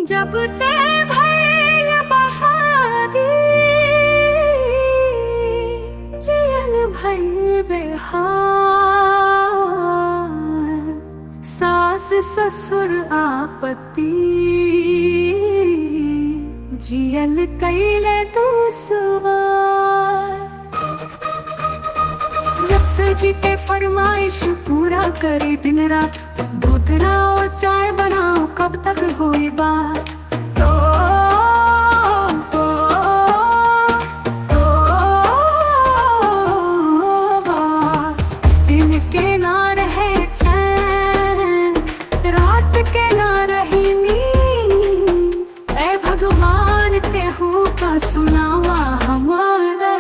जब ते भइल बहादी जियल भइल बेहाल। सास ससुर आपत्ति जियल कैले दुश्वार। जब से जी के फरमाइश पूरा करे दिन रात, दूध और चाय बनाओ कब तक हुई बात। दिन के ना रहे चैन, रात के ना रही नींद। ऐ भगवान तेहू का सुनावा हमारा।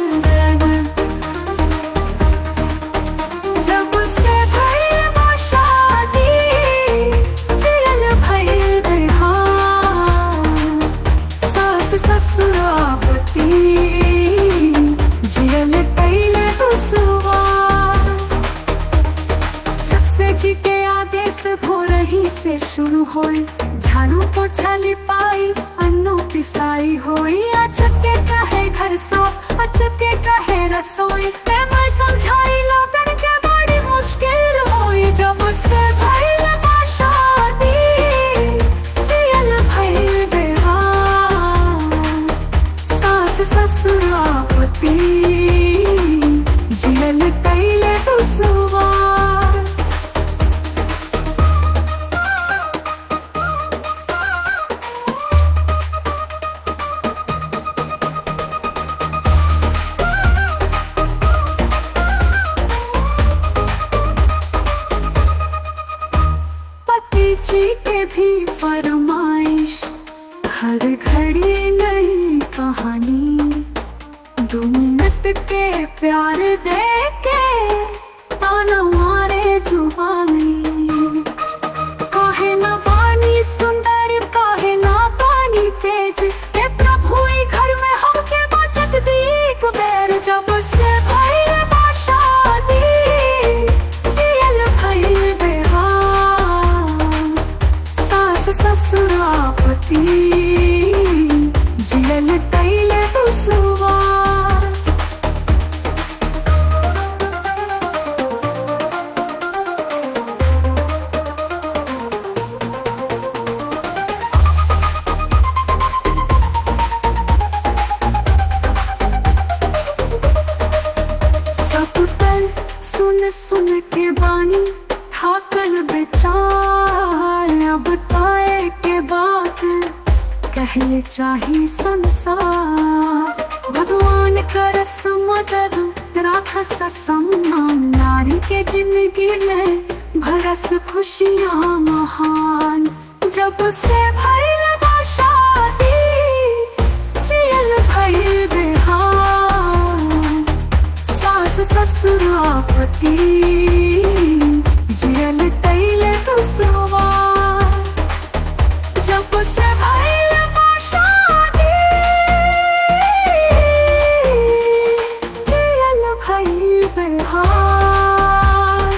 जी के आदेश भोर ही से शुरू होई, झाड़ू पोछा लिपाई अन्नों पिसाई होई। अचके कहे घर साफ, अचके कहे रसोई, मैं समझाई लोगन के बड़ी मुश्किल होई। जब से भइल बा शादी जियल भइल बेहाल। सास ससुर आपत्ति जियल कैले दुश्वार। जी के भी फरमाइश, हर घड़ी नई कहानी। 2 मिनट के प्यार दे के ताना मारे जुबानी। काहे ना पानी सुंदर, काहे ना पानी तेज, ये प्रभु ही घर में हमके बचत दी कुबेर। जब से भइल बा शादी जियल भइल बेहाल। ससुर आपत्ति जियल कैले दुश्वार। सब पल सुन सुन के बानी थाकल बेचार। अब ताए के बात कहले चाही संसार। भगवान करस मदद राखस सम्मान, नारी के जिंदगी में भरस खुशियाँ महान। जब से भइल बा शादी जियल भइल बेहाल। सास ससुर आपत्ति जियल कैले दुश्वार। जब से भइल बा शादी जियल भइल बेहाल।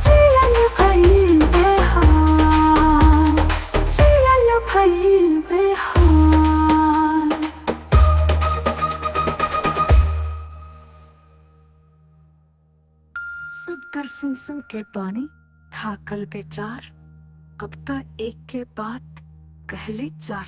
जियल भइल बेहाल। जियल भइल बेहाल। सब कर सुन सुन के पानी थाकल बेचार। अब तक एक के बात कहले चार।